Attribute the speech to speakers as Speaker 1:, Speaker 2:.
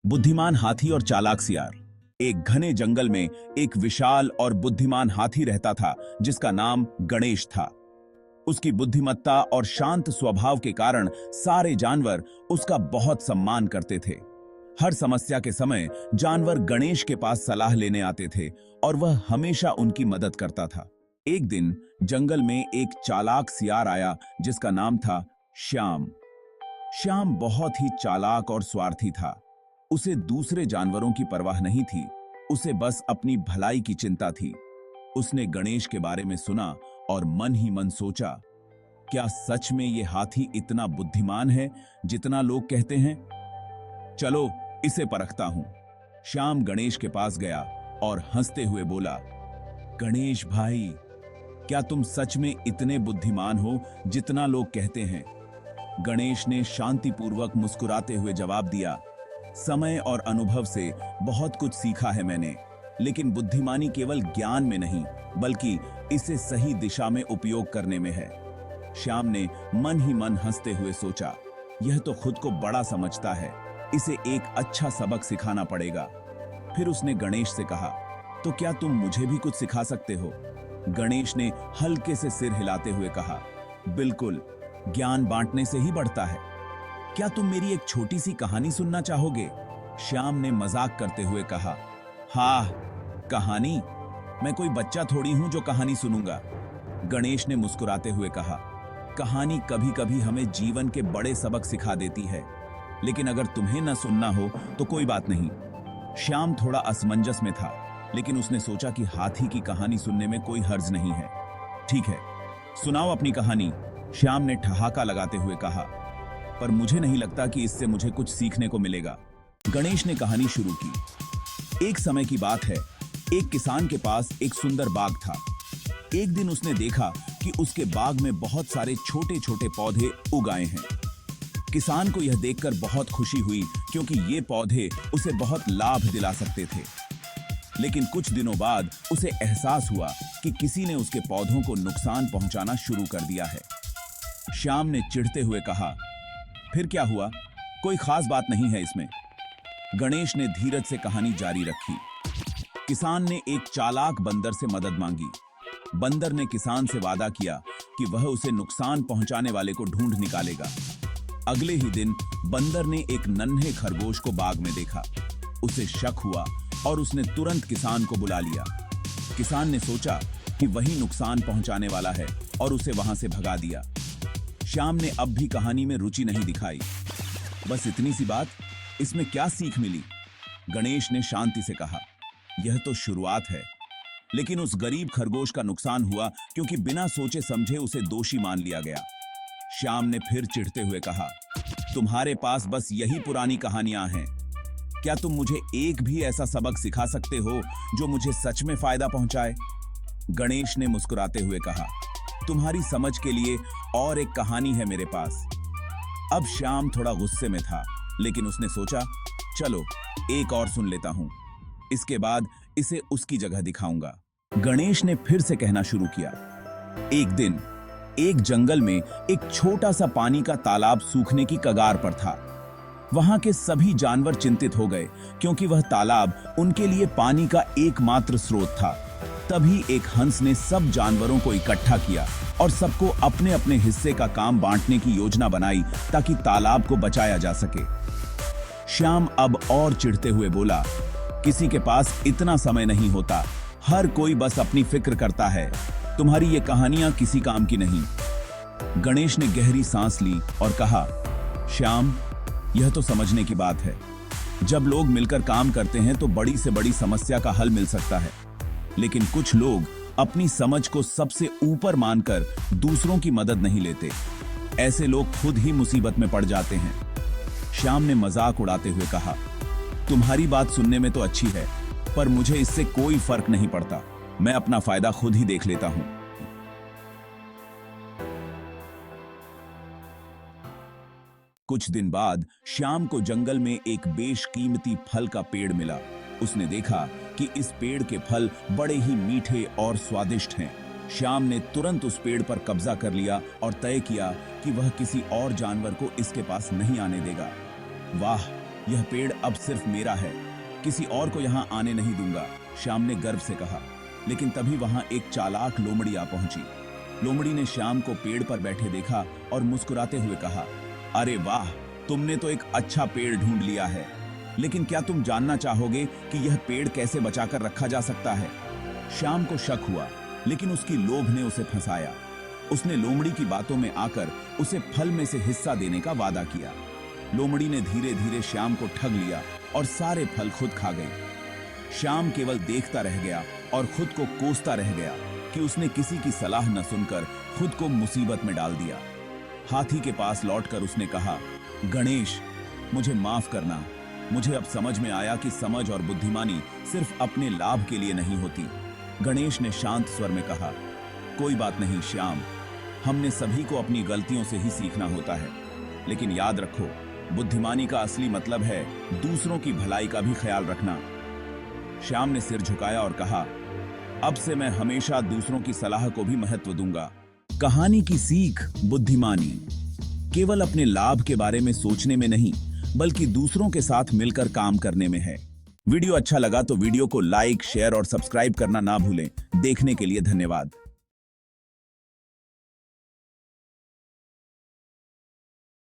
Speaker 1: बुद्धिमान हाथी और चालाक सियार। एक घने जंगल में एक विशाल और बुद्धिमान हाथी रहता था जिसका नाम गणेश था। उसकी बुद्धिमत्ता और शांत स्वभाव के कारण सारे जानवर उसका बहुत सम्मान करते थे। हर समस्या के समय जानवर गणेश के पास सलाह लेने आते थे और वह हमेशा उनकी मदद करता था। एक दिन जंगल में एक चालाक सियार आया जिसका नाम था श्याम। श्याम बहुत ही चालाक और स्वार्थी था। उसे दूसरे जानवरों की परवाह नहीं थी, उसे बस अपनी भलाई की चिंता थी। उसने गणेश के बारे में सुना और मन ही मन सोचा, क्या सच में ये हाथी इतना बुद्धिमान है जितना लोग कहते हैं? चलो इसे परखता हूं। श्याम गणेश के पास गया और हंसते हुए बोला, गणेश भाई, क्या तुम सच में इतने बुद्धिमान हो जितना लोग कहते हैं? गणेश ने शांतिपूर्वक मुस्कुराते हुए जवाब दिया, समय और अनुभव से बहुत कुछ सीखा है मैंने, लेकिन बुद्धिमानी केवल ज्ञान में नहीं बल्कि इसे सही दिशा में उपयोग करने में है। श्याम ने मन ही मन हंसते हुए सोचा, यह तो खुद को बड़ा समझता है, इसे एक अच्छा सबक सिखाना पड़ेगा। फिर उसने गणेश से कहा, तो क्या तुम मुझे भी कुछ सिखा सकते हो? गणेश ने हल्के से सिर हिलाते हुए कहा, बिल्कुल, ज्ञान बांटने से ही बढ़ता है। क्या तुम मेरी एक छोटी सी कहानी सुनना चाहोगे? श्याम ने मजाक करते हुए कहा, हाँ, कहानी? मैं कोई बच्चा थोड़ी हूं जो कहानी सुनूंगा। गणेश ने मुस्कुराते हुए कहा, कहानी कभी कभी हमें जीवन के बड़े सबक सिखा देती है, लेकिन अगर तुम्हें न सुनना हो तो कोई बात नहीं। श्याम थोड़ा असमंजस में था, लेकिन उसने सोचा कि हाथी की कहानी सुनने में कोई हर्ज नहीं है। ठीक है, सुनाओ अपनी कहानी, श्याम ने ठहाका लगाते हुए कहा, पर मुझे नहीं लगता कि इससे मुझे कुछ सीखने को मिलेगा। गणेश ने कहानी शुरू की। एक समय की बात है, एक किसान के पास एक सुंदर बाग था। एक दिन उसने देखा कि उसके बाग में बहुत सारे छोटे छोटे पौधे उग आए हैं। किसान को यह देखकर बहुत खुशी हुई क्योंकि ये पौधे उसे बहुत लाभ दिला सकते थे। लेकिन कुछ दिनों बाद उसे एहसास हुआ कि किसी ने उसके पौधों को नुकसान पहुंचाना शुरू कर दिया है। श्याम ने चिढ़ते हुए कहा, फिर क्या हुआ? कोई खास बात नहीं है इसमें। गणेश ने धीरज से कहानी जारी रखी। किसान ने एक चालाक बंदर से मदद मांगी। बंदर ने किसान से वादा किया कि वह उसे नुकसान पहुंचाने वाले को ढूंढ निकालेगा। अगले ही दिन बंदर ने एक नन्हे खरगोश को बाग में देखा। उसे शक हुआ और उसने तुरंत किसान को बुला लिया। किसान ने सोचा कि वही नुकसान पहुंचाने वाला है और उसे वहां से भगा दिया। श्याम ने अब भी कहानी में रुचि नहीं दिखाई। बस इतनी सी बात, इसमें क्या सीख मिली? गणेश ने शांति से कहा, यह तो शुरुआत है, लेकिन उस गरीब खरगोश का नुकसान हुआ क्योंकि बिना सोचे समझे उसे दोषी मान लिया गया। श्याम ने फिर चिढ़ते हुए कहा, तुम्हारे पास बस यही पुरानी कहानियां हैं। क्या तुम मुझे एक भी ऐसा सबक सिखा सकते हो जो मुझे सच में फायदा पहुंचाए? गणेश ने मुस्कुराते हुए कहा, तुम्हारी समझ के लिए और एक कहानी है मेरे पास। अब श्याम थोड़ा गुस्से में था, लेकिन उसने सोचा, चलो एक और सुन लेता हूं, इसके बाद इसे उसकी जगह दिखाऊंगा। गणेश ने फिर से कहना शुरू किया। एक दिन एक जंगल में एक छोटा सा पानी का तालाब सूखने की कगार पर था। वहां के सभी जानवर चिंतित हो गए क्योंकि वह तालाब उनके लिए पानी का एकमात्र स्रोत था। तभी एक हंस ने सब जानवरों को इकट्ठा किया और सबको अपने अपने हिस्से का काम बांटने की योजना बनाई ताकि तालाब को बचाया जा सके। श्याम अब और चिढ़ते हुए बोला, किसी के पास इतना समय नहीं होता, हर कोई बस अपनी फिक्र करता है, तुम्हारी ये कहानियां किसी काम की नहीं। गणेश ने गहरी सांस ली और कहा, श्याम, यह तो समझने की बात है, जब लोग मिलकर काम करते हैं तो बड़ी से बड़ी समस्या का हल मिल सकता है, लेकिन कुछ लोग अपनी समझ को सबसे ऊपर मानकर दूसरों की मदद नहीं लेते। ऐसे लोग खुद ही मुसीबत में पड़ जाते हैं। श्याम ने मजाक उड़ाते हुए कहा, तुम्हारी बात सुनने में तो अच्छी है, पर मुझे इससे कोई फर्क नहीं पड़ता, मैं अपना फायदा खुद ही देख लेता हूं। कुछ दिन बाद श्याम को जंगल में एक बेशकीमती फल का पेड़ मिला। उसने देखा कि इस पेड़ के फल बड़े ही मीठे और स्वादिष्ट हैं। श्याम ने तुरंत उस पेड़ पर कब्जा कर लिया और तय किया कि वह किसी और जानवर को इसके पास नहीं आने देगा। वाह, यह पेड़ अब सिर्फ मेरा है, किसी और को यहाँ आने नहीं दूंगा, श्याम ने गर्व से कहा। लेकिन तभी वहां एक चालाक लोमड़ी आ पहुंची। लोमड़ी ने श्याम को पेड़ पर बैठे देखा और मुस्कुराते हुए कहा, अरे वाह, तुमने तो एक अच्छा पेड़ ढूंढ लिया है, लेकिन क्या तुम जानना चाहोगे कि यह पेड़ कैसे बचाकर रखा जा सकता है? श्याम को शक हुआ, लेकिन उसकी लोभ ने उसे फंसाया। उसने लोमड़ी की बातों में आकर उसे फल में से हिस्सा देने का वादा किया। लोमड़ी ने धीरे धीरे श्याम को ठग लिया और सारे फल खुद खा गई। श्याम केवल देखता रह गया और खुद को कोसता रह गया कि उसने किसी की सलाह न सुनकर खुद को मुसीबत में डाल दिया। हाथी के पास लौटकर उसने कहा, गणेश, मुझे माफ करना। मुझे अब समझ में आया कि समझ और बुद्धिमानी सिर्फ अपने लाभ के लिए नहीं होती। गणेश ने शांत स्वर में कहा, कोई बात नहीं श्याम, हमने सभी को अपनी गलतियों से ही सीखना होता है। लेकिन याद रखो, बुद्धिमानी का असली मतलब है दूसरों की भलाई का भी ख्याल रखना। श्याम ने सिर झुकाया और कहा, अब से मैं हमेशा दूसरों की सलाह को भी महत्व दूंगा। कहानी की सीख बुद्धिमानी केवल अपने लाभ के बारे में सोचने में नहीं, बल्कि दूसरों के साथ मिलकर काम करने में है। वीडियो अच्छा लगा तो वीडियो को लाइक, शेयर और सब्सक्राइब करना ना भूलें। देखने के लिए धन्यवाद।